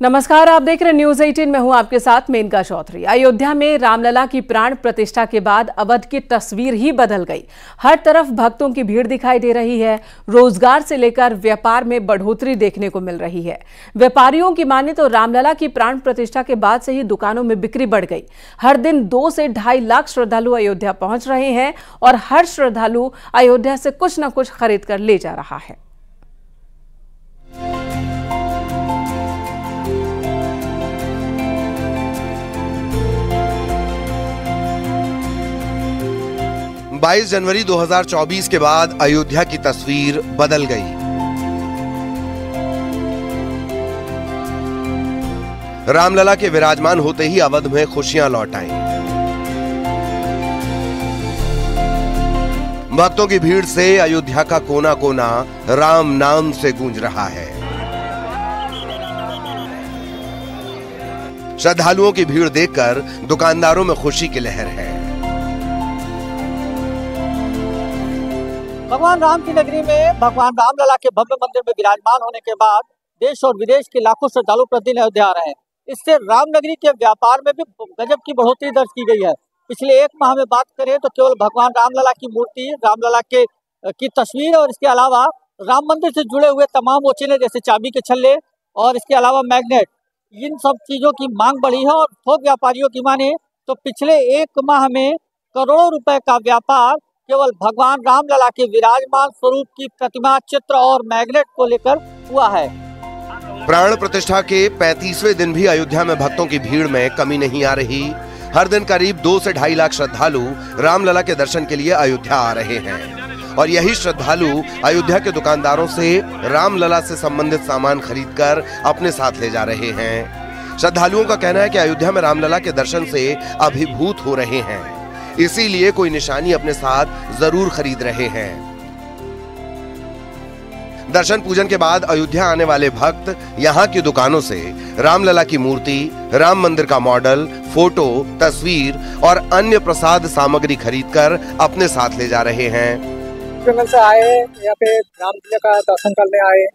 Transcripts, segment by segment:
नमस्कार, आप देख रहे हैं न्यूज 18 में हूं आपके साथ मेनका चौधरी। अयोध्या में रामलला की प्राण प्रतिष्ठा के बाद अवध की तस्वीर ही बदल गई। हर तरफ भक्तों की भीड़ दिखाई दे रही है। रोजगार से लेकर व्यापार में बढ़ोतरी देखने को मिल रही है। व्यापारियों की माने तो रामलला की प्राण प्रतिष्ठा के बाद से ही दुकानों में बिक्री बढ़ गई। हर दिन 2 से 2.5 लाख श्रद्धालु अयोध्या पहुंच रहे हैं और हर श्रद्धालु अयोध्या से कुछ न कुछ खरीद कर ले जा रहा है। बाईस जनवरी 2024 के बाद अयोध्या की तस्वीर बदल गई। रामलला के विराजमान होते ही अवध में खुशियां लौट आईं। भक्तों की भीड़ से अयोध्या का कोना कोना राम नाम से गूंज रहा है। श्रद्धालुओं की भीड़ देखकर दुकानदारों में खुशी की लहर है। भगवान राम की नगरी में भगवान रामलला के भव्य मंदिर में विराजमान होने के बाद देश और विदेश के लाखों श्रद्धालु प्रतिदिन अयोध्या आ रहे हैं। इससे रामनगरी के व्यापार में भी गजब की बढ़ोतरी दर्ज की गई है। पिछले 1 माह में बात करें तो केवल भगवान रामलला की मूर्ति, रामलला की तस्वीर और इसके अलावा राम मंदिर से जुड़े हुए तमाम वोचेले जैसे चाबी के छल्ले और इसके अलावा मैग्नेट, इन सब चीजों की मांग बढ़ी है। और थोक व्यापारियों की माने तो पिछले 1 माह में करोड़ों रुपए का व्यापार केवल भगवान रामलला के विराजमान स्वरूप की प्रतिमा, चित्र और मैग्नेट को लेकर हुआ है। प्राण प्रतिष्ठा के 35वें दिन भी अयोध्या में भक्तों की भीड़ में कमी नहीं आ रही। हर दिन करीब 2 से 2.5 लाख श्रद्धालु रामलला के दर्शन के लिए अयोध्या आ रहे हैं और यही श्रद्धालु अयोध्या के दुकानदारों से रामलला से संबंधित सामान खरीदकर अपने साथ ले जा रहे हैं। श्रद्धालुओं का कहना है कि अयोध्या में रामलला के दर्शन से अभिभूत हो रहे हैं, इसीलिए कोई निशानी अपने साथ जरूर खरीद रहे हैं। दर्शन पूजन के बाद अयोध्या आने वाले भक्त यहाँ की दुकानों से रामलला की मूर्ति, राम मंदिर का मॉडल, फोटो, तस्वीर और अन्य प्रसाद सामग्री खरीदकर अपने साथ ले जा रहे हैं। जंगल से आए यहाँ पे रामलला का दर्शन करने आए,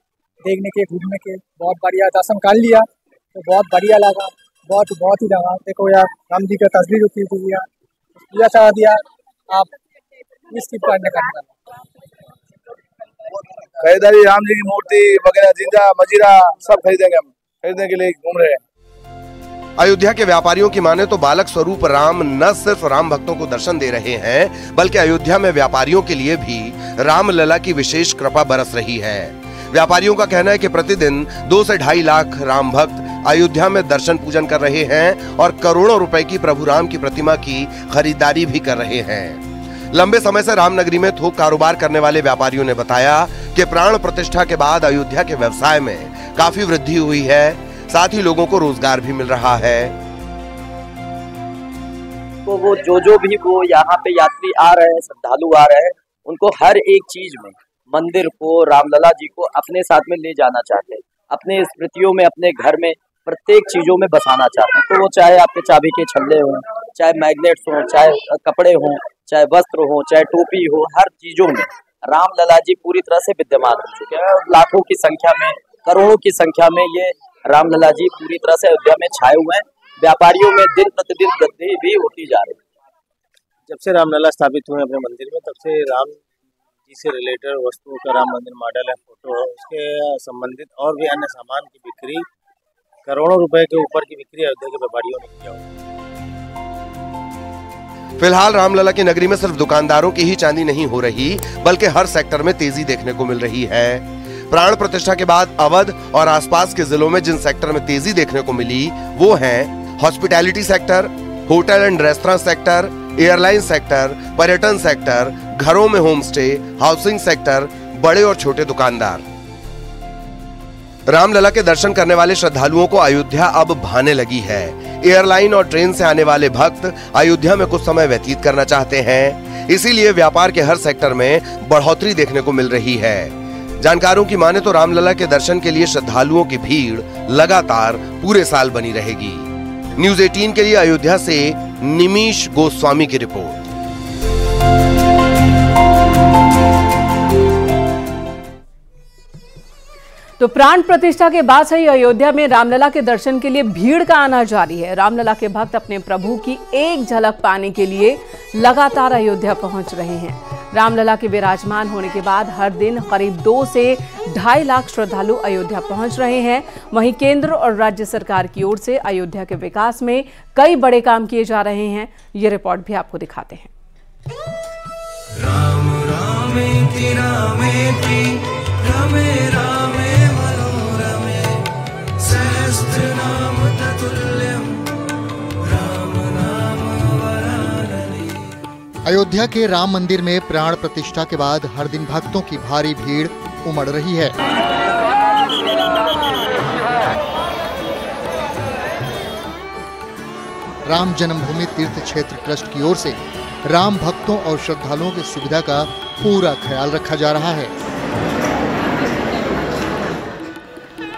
देखने के, घूमने के। बहुत बढ़िया दर्शन कर लिया तो बहुत बढ़िया लगा। बहुत ही लगा। देखो यार, राम जी का तस्वीर उठी हुई है, पूजा दिया। आप इसकी खरीदारी राम जी की मूर्ति वगैरह, जिंदा मजीरा सब खरीदेंगे। हम खरीदने के लिए घूम रहे हैं। अयोध्या के व्यापारियों की माने तो बालक स्वरूप राम न सिर्फ राम भक्तों को दर्शन दे रहे हैं, बल्कि अयोध्या में व्यापारियों के लिए भी रामलला की विशेष कृपा बरस रही है। व्यापारियों का कहना है कि प्रतिदिन 2 से 2.5 लाख राम भक्त अयोध्या में दर्शन पूजन कर रहे हैं और करोड़ों रुपए की प्रभु राम की प्रतिमा की खरीदारी भी कर रहे हैं। लंबे समय से रामनगरी में थोक कारोबार करने वाले व्यापारियों ने बताया कि प्राण प्रतिष्ठा के बाद अयोध्या के व्यवसाय में काफी वृद्धि हुई है, साथ ही लोगों को रोजगार भी मिल रहा है। तो वो जो भी वो यहाँ पे यात्री आ रहे हैं, श्रद्धालु आ रहे हैं, उनको हर एक चीज में मंदिर को, रामलला जी को अपने साथ में ले जाना चाहते हैं, अपने स्मृतियों में, अपने घर में प्रत्येक चीजों में बसाना चाहते हैं। तो वो चाहे आपके चाबी के छल्ले हों, चाहे मैग्नेट्स हों, चाहे कपड़े हों, चाहे वस्त्र हो, चाहे टोपी हो, हर चीजों में रामलला जी पूरी तरह से विद्यमान हो चुके हैं। और लाखों की संख्या में, करोड़ों की संख्या में ये रामलला जी पूरी तरह से अयोध्या में छाए हुए हैं। व्यापारियों में दिन प्रतिदिन वृद्धि भी होती जा रही है। जब से रामलला स्थापित हुए अपने मंदिर में, तब से राम जी से रिलेटेड वस्तुओं का, राम मंदिर मॉडल है, फोटो है, उसके संबंधित और भी अन्य सामान की बिक्री, करोड़ों रुपए के ऊपर की बिक्री अयोध्या के व्यापारियों ने किया हुआ। फिलहाल रामलला की नगरी में सिर्फ दुकानदारों की ही चांदी नहीं हो रही, बल्कि हर सेक्टर में तेजी देखने को मिल रही है। प्राण प्रतिष्ठा के बाद अवध और आसपास के जिलों में जिन सेक्टर में तेजी देखने को मिली वो हैं hospitality sector, hotel and restaurant sector, airline sector, पर्यटन सेक्टर, घरों में होम स्टे, हाउसिंग सेक्टर, बड़े और छोटे दुकानदार। रामलला के दर्शन करने वाले श्रद्धालुओं को अयोध्या अब भाने लगी है। एयरलाइन और ट्रेन से आने वाले भक्त अयोध्या में कुछ समय व्यतीत करना चाहते हैं, इसीलिए व्यापार के हर सेक्टर में बढ़ोतरी देखने को मिल रही है। जानकारों की माने तो रामलला के दर्शन के लिए श्रद्धालुओं की भीड़ लगातार पूरे साल बनी रहेगी। न्यूज 18 के लिए अयोध्या से निमीश गोस्वामी की रिपोर्ट। तो प्राण प्रतिष्ठा के बाद से ही अयोध्या में रामलला के दर्शन के लिए भीड़ का आना जारी है। रामलला के भक्त अपने प्रभु की एक झलक पाने के लिए लगातार अयोध्या पहुंच रहे हैं। रामलला के विराजमान होने के बाद हर दिन करीब 2 से 2.5 लाख श्रद्धालु अयोध्या पहुंच रहे हैं। वहीं केंद्र और राज्य सरकार की ओर से अयोध्या के विकास में कई बड़े काम किए जा रहे हैं। ये रिपोर्ट भी आपको दिखाते हैं। राम रामेति रामेति रमे रामे मनोरमे सहस्रनाम ततुल्यं राम नाम वरानने। अयोध्या के राम मंदिर में प्राण प्रतिष्ठा के बाद हर दिन भक्तों की भारी भीड़ उमड़ रही है। राम जन्मभूमि तीर्थ क्षेत्र ट्रस्ट की ओर से राम भक्तों और श्रद्धालुओं की सुविधा का पूरा ख्याल रखा जा रहा है।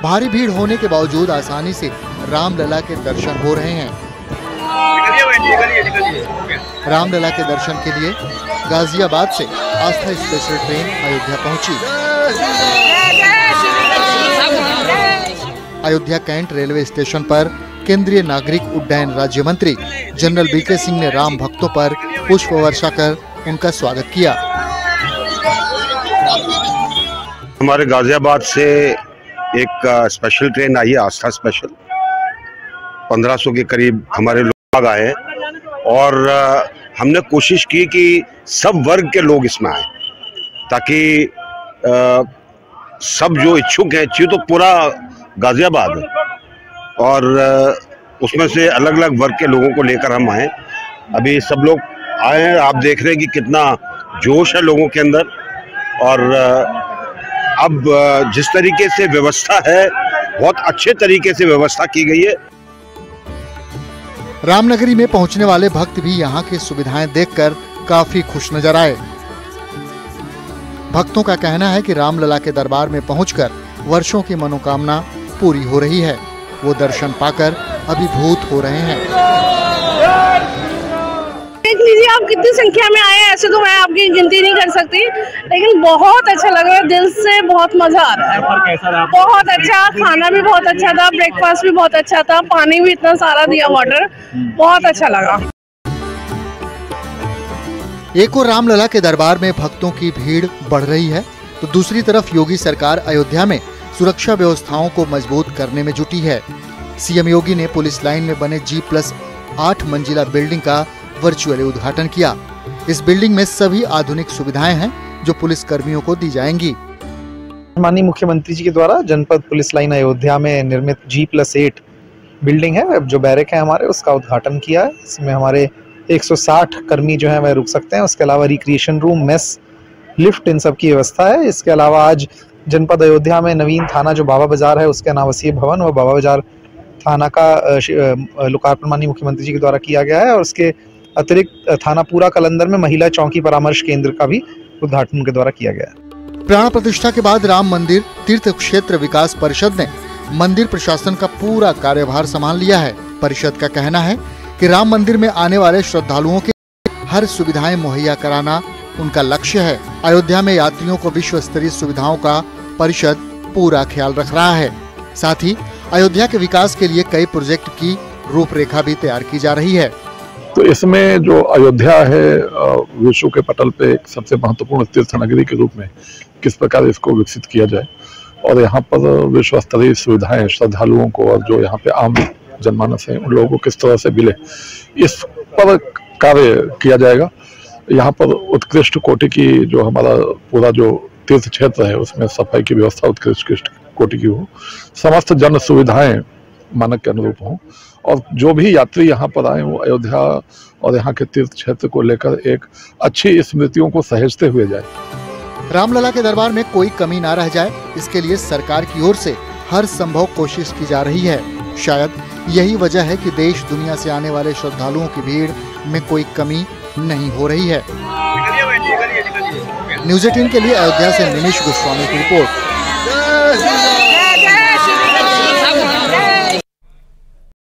भारी भीड़ होने के बावजूद आसानी से रामलला के दर्शन हो रहे हैं। रामलला के दर्शन के लिए गाजियाबाद से आस्था स्पेशल ट्रेन अयोध्या पहुंची। अयोध्या कैंट रेलवे स्टेशन पर केंद्रीय नागरिक उड्डयन राज्य मंत्री जनरल बीके सिंह ने राम भक्तों पर पुष्प वर्षा कर इनका स्वागत किया। हमारे गाजियाबाद से एक स्पेशल ट्रेन आई है, आस्था स्पेशल। 1500 के करीब हमारे लोग आए और हमने कोशिश की कि सब वर्ग के लोग इसमें आए, ताकि सब जो इच्छुक हैं, तो पूरा गाजियाबाद और उसमें से अलग अलग वर्ग के लोगों को लेकर हम आए। अभी सब लोग आए हैं, आप देख रहे हैं कि कितना जोश है लोगों के अंदर। और अब जिस तरीके से व्यवस्था है, बहुत अच्छे तरीके से व्यवस्था की गई है। रामनगरी में पहुंचने वाले भक्त भी यहां की सुविधाएं देखकर काफी खुश नजर आए। भक्तों का कहना है कि रामलला के दरबार में पहुंचकर वर्षों की मनोकामना पूरी हो रही है। वो दर्शन पाकर अभिभूत हो रहे हैं। देख लीजिए आप कितनी संख्या में आए हैं। ऐसे तो मैं आपकी गिनती नहीं कर सकती, लेकिन बहुत अच्छा लग रहा है, दिल से बहुत मजा आ रहा है। बहुत अच्छा, खाना भी बहुत अच्छा था, ब्रेकफास्ट भी बहुत अच्छा था, पानी भी इतना सारा दिया, वाटर, बहुत अच्छा लगा। एक और रामलला के दरबार में भक्तों की भीड़ बढ़ रही है, तो दूसरी तरफ योगी सरकार अयोध्या में सुरक्षा व्यवस्थाओं को मजबूत करने में जुटी है। सीएम योगी ने पुलिस लाइन में बने G+8 मंजिला बिल्डिंग का वर्चुअली उद्घाटन किया। इस बिल्डिंग में सभी आधुनिक सुविधाएं हैं जो पुलिस कर्मियों को दी जाएंगी। माननीय मुख्यमंत्री जी के द्वारा जनपद पुलिस लाइन अयोध्या में निर्मित G+8 बिल्डिंग है, जो बैरक है हमारे, उसका उद्घाटन किया है। इसमें हमारे 160 कर्मी जो है वह रुक सकते हैं। उसके अलावा रिक्रिएशन रूम, मेस, लिफ्ट, इन सब की व्यवस्था है। इसके अलावा आज जनपद अयोध्या में नवीन थाना जो बाबा बाजार है, उसके अनावसीय भवन और बाबा बाजार थाना का लोकार्पण माननीय मुख्यमंत्री जी के द्वारा किया गया है। और उसके अतिरिक्त थाना पूरा कलंदर में महिला चौकी परामर्श केंद्र का भी उद्घाटन उनके द्वारा किया गया है। प्राण प्रतिष्ठा के बाद राम मंदिर तीर्थ क्षेत्र विकास परिषद ने मंदिर प्रशासन का पूरा कार्यभार संभाल लिया है। परिषद का कहना है कि राम मंदिर में आने वाले श्रद्धालुओं के हर सुविधाएं मुहैया कराना उनका लक्ष्य है। अयोध्या में यात्रियों को विश्व स्तरीय सुविधाओं का परिषद पूरा ख्याल रख रहा है। साथ ही अयोध्या के विकास के लिए कई प्रोजेक्ट की रूपरेखा भी तैयार की जा रही है। तो इसमें जो अयोध्या है विश्व के पटल पे एक सबसे महत्वपूर्ण तीर्थ नगरी के रूप में किस प्रकार इसको विकसित किया जाए और यहाँ पर विश्व स्तरीय सुविधाएं श्रद्धालुओं को और जो यहाँ पे आम जनमानस है उन लोगों को किस तरह से मिले, इस पर कार्य किया जाएगा। यहाँ पर उत्कृष्ट कोटि की जो हमारा पूरा जो तीर्थ क्षेत्र है उसमें सफाई की व्यवस्था उत्कृष्ट कोटि की हो, समस्त जन सुविधाएं मानक के अनुरूप हों और जो भी यात्री यहाँ पर आए वो अयोध्या और यहाँ के तीर्थ क्षेत्र को लेकर एक अच्छी स्मृतियों को सहेजते हुए जाए। रामलला के दरबार में कोई कमी ना रह जाए, इसके लिए सरकार की ओर से हर संभव कोशिश की जा रही है। शायद यही वजह है कि देश दुनिया से आने वाले श्रद्धालुओं की भीड़ में कोई कमी नहीं हो रही है। न्यूज़ 18 के लिए अयोध्या से निमिष गोस्वामी की रिपोर्ट।